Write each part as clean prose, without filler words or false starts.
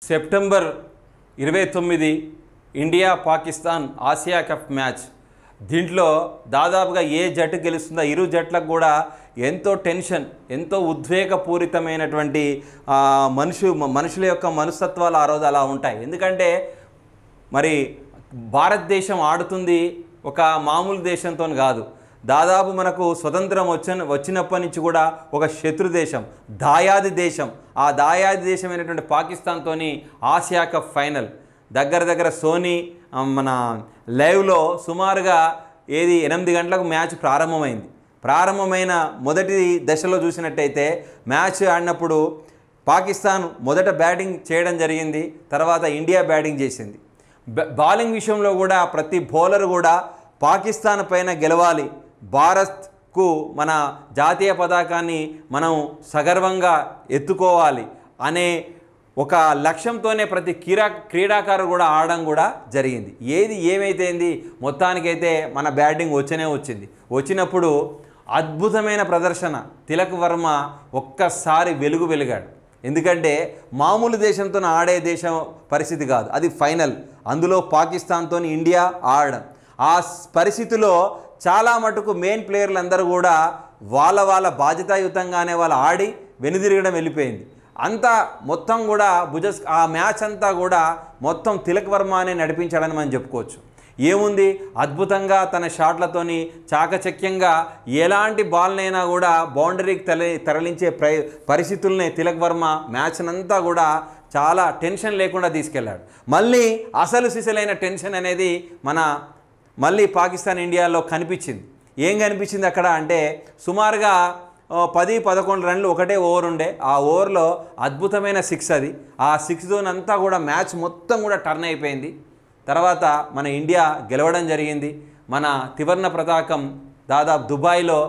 September 29 India Pakistan Asia cup match. దీంట్లో దాదాపుగా ఏ జట్టు గెలుస్తుందో ఇరు జట్లకు కూడా ఎంతో టెన్షన్, ఎంతో ఉద్వేగపూరితమైనటువంటి మనుషుల యొక్క మనస్తత్వాలు ఆ రోజు అలా ఉంటాయి. ఎందుకంటే మరి భారతదేశం ఆడుతుంది ఒక మామూలు దేశంతో కాదు. దాదాపు మనకు స్వతంత్రం వచ్చినప్పటి నుంచి కూడా ఒక శత్రు దేశం, దాయాది దేశం. ఆ దాయాది దేశమైనటువంటి పాకిస్తాన్తోని ఆసియా కప్ ఫైనల్ దగ్గర సోనీ మన లైవ్లో సుమారుగా 8 గంటలకు మ్యాచ్ ప్రారంభమైన మొదటి దశలో చూసినట్టయితే మ్యాచ్ ఆడినప్పుడు పాకిస్తాన్ మొదట బ్యాటింగ్ చేయడం జరిగింది. తర్వాత ఇండియా బ్యాటింగ్ చేసింది. బౌలింగ్ విషయంలో కూడా ప్రతి బౌలర్ కూడా పాకిస్తాన్ పైన గెలవాలి, భారత్కు మన జాతీయ పతాకాన్ని మనం సగర్వంగా ఎత్తుకోవాలి అనే ఒక లక్ష్యంతోనే ప్రతి క్రీడాకారుడు కూడా ఆడడం కూడా జరిగింది. ఏమైతేంది మొత్తానికైతే మన బ్యాటింగ్ వచ్చినప్పుడు అద్భుతమైన ప్రదర్శన. తిలక్ వర్మ ఒక్కసారి వెలిగాడు. ఎందుకంటే మామూలు దేశంతో ఆడే దేశం పరిస్థితి కాదు, అది ఫైనల్. అందులో పాకిస్తాన్తో ఇండియా ఆడడం. ఆ పరిస్థితిలో చాలా మటుకు మెయిన్ ప్లేయర్లు అందరూ కూడా వాళ్ళ బాధ్యతాయుతంగానే వాళ్ళు ఆడి వెనుదిరగడం వెళ్ళిపోయింది. అంతా మొత్తం కూడా ఆ మ్యాచ్ అంతా కూడా మొత్తం తిలక్ వర్మనే నడిపించాడని మనం చెప్పుకోవచ్చు. ఏముంది, అద్భుతంగా తన షాట్లతోని చాకచక్యంగా ఎలాంటి బాల్నైనా కూడా బౌండరీకి తరలించే పరిస్థితుల్ని తిలక్ వర్మ మ్యాచ్నంతా కూడా చాలా టెన్షన్ లేకుండా తీసుకెళ్లాడు. మళ్ళీ అసలు సిసలైన టెన్షన్ అనేది మళ్ళీ పాకిస్తాన్ ఇండియాలో కనిపించింది. ఏం కనిపించింది అక్కడ అంటే సుమారుగా 10-11 రన్లు ఒకటే ఓవర్ ఉండే. ఆ ఓవర్లో అద్భుతమైన 6 అది. ఆ 6 అంతా కూడా మ్యాచ్ మొత్తం కూడా టర్న్ అయిపోయింది. తర్వాత మన ఇండియా గెలవడం జరిగింది. మన త్రివర్ణ పతాకం దాదాపు దుబాయ్లో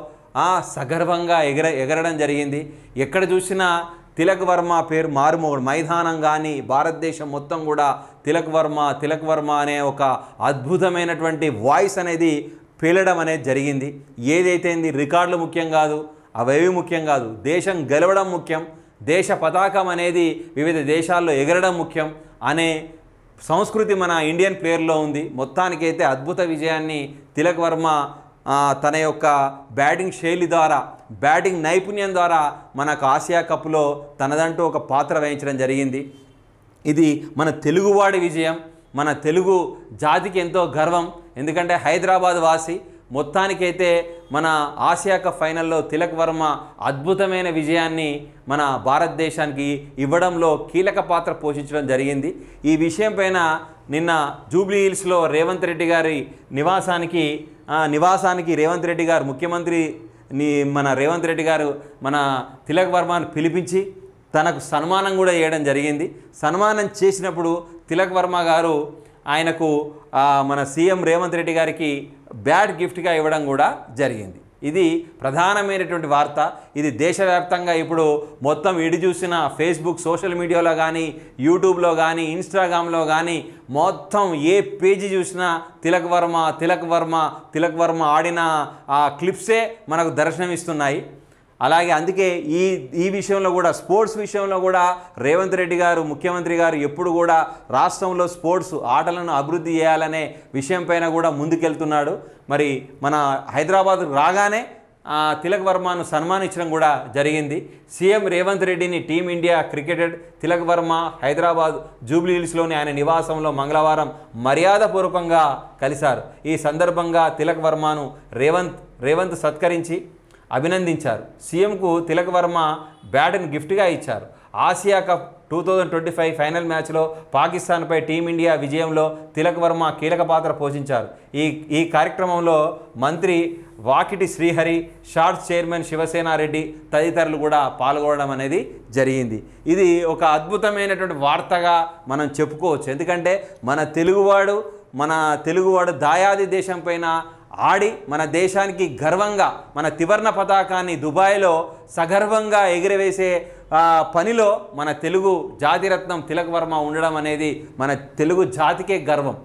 సగర్వంగా ఎగరడం జరిగింది. ఎక్కడ చూసినా తిలక్ వర్మ పేరు మారుమోగడు. మైదానం కానీ భారతదేశం మొత్తం కూడా తిలక్ వర్మ అనే ఒక అద్భుతమైనటువంటి వాయిస్ అనేది పేలడం అనేది జరిగింది. ఏదైతేంది రికార్డులు ముఖ్యం కాదు, అవేవి ముఖ్యం కాదు, దేశం గెలవడం ముఖ్యం, దేశ పతాకం అనేది వివిధ దేశాల్లో ఎగరడం ముఖ్యం అనే సంస్కృతి మన ఇండియన్ ప్లేయర్లో ఉంది. మొత్తానికైతే అద్భుత విజయాన్ని తిలక్ వర్మ తన యొక్క బ్యాటింగ్ శైలి ద్వారా, బ్యాటింగ్ నైపుణ్యం ద్వారా మనకు ఆసియా కప్లో తనదంటూ ఒక పాత్ర వహించడం జరిగింది. ఇది మన తెలుగువాడి విజయం, మన తెలుగు జాతికి ఎంతో గర్వం. ఎందుకంటే హైదరాబాద్ వాసి. మొత్తానికైతే మన ఆసియా కప్ ఫైనల్లో తిలక్ వర్మ అద్భుతమైన విజయాన్ని మన భారతదేశానికి ఇవ్వడంలో కీలక పాత్ర పోషించడం జరిగింది. ఈ విషయం పైన నిన్న జూబ్లీ హిల్స్లో రేవంత్ రెడ్డి గారి నివాసానికి రేవంత్ రెడ్డి గారు మన రేవంత్ రెడ్డి గారు మన తిలక్ వర్మను పిలిపించి తనకు సన్మానం కూడా చేయడం జరిగింది. సన్మానం చేసినప్పుడు తిలక్ వర్మ గారు ఆయనకు మన సీఎం రేవంత్ రెడ్డి గారికి బ్యాట్ గిఫ్ట్గా ఇవ్వడం కూడా జరిగింది. ఇది ప్రధానమైనటువంటి వార్త. ఇది దేశవ్యాప్తంగా ఇప్పుడు మొత్తం చూసిన ఫేస్బుక్, సోషల్ మీడియాలో కానీ, యూట్యూబ్లో కానీ, ఇన్స్టాగ్రామ్లో కానీ మొత్తం ఏ పేజీ చూసినా తిలక్ వర్మ ఆడిన ఆ క్లిప్సే మనకు దర్శనమిస్తున్నాయి. అలాగే అందుకే ఈ విషయంలో కూడా, స్పోర్ట్స్ విషయంలో కూడా రేవంత్ రెడ్డి గారు, ముఖ్యమంత్రి గారు ఎప్పుడు కూడా రాష్ట్రంలో స్పోర్ట్స్ ఆటలను అభివృద్ధి చేయాలనే విషయం పైన కూడా ముందుకెళ్తున్నాడు. మరి మన హైదరాబాద్ రాగానే తిలక్ వర్మను సన్మానించడం కూడా జరిగింది. సీఎం రేవంత్ రెడ్డిని team India cricketer Tilak Varma Hyderabad Jubilee హిల్స్లోని ఆయన నివాసంలో మంగళవారం మర్యాదపూర్వకంగా కలిశారు. ఈ సందర్భంగా తిలక్ వర్మను రేవంత్ సత్కరించి అభినందించారు. సీఎంకు తిలక్ వర్మ బ్యాట్ని గిఫ్ట్గా ఇచ్చారు. ఆసియా కప్ 2025 ఫైనల్ మ్యాచ్లో పాకిస్తాన్పై టీమిండియా విజయంలో తిలక్ వర్మ కీలక పాత్ర పోషించారు. ఈ కార్యక్రమంలో మంత్రి వాకిటి శ్రీహరి, షార్ట్స్ చైర్మన్ శివసేనారెడ్డి తదితరులు కూడా పాల్గొనడం అనేది జరిగింది. ఇది ఒక అద్భుతమైనటువంటి వార్తగా మనం చెప్పుకోవచ్చు. ఎందుకంటే మన తెలుగువాడు దాయాది దేశం పైన ఆడి మన దేశానికి గర్వంగా మన త్రివర్ణ పతాకాన్ని దుబాయ్లో సగర్వంగా ఎగిరవేసే పనిలో మన తెలుగు జాతిరత్నం తిలక్ వర్మ ఉండడం అనేది మన తెలుగు జాతికే గర్వం.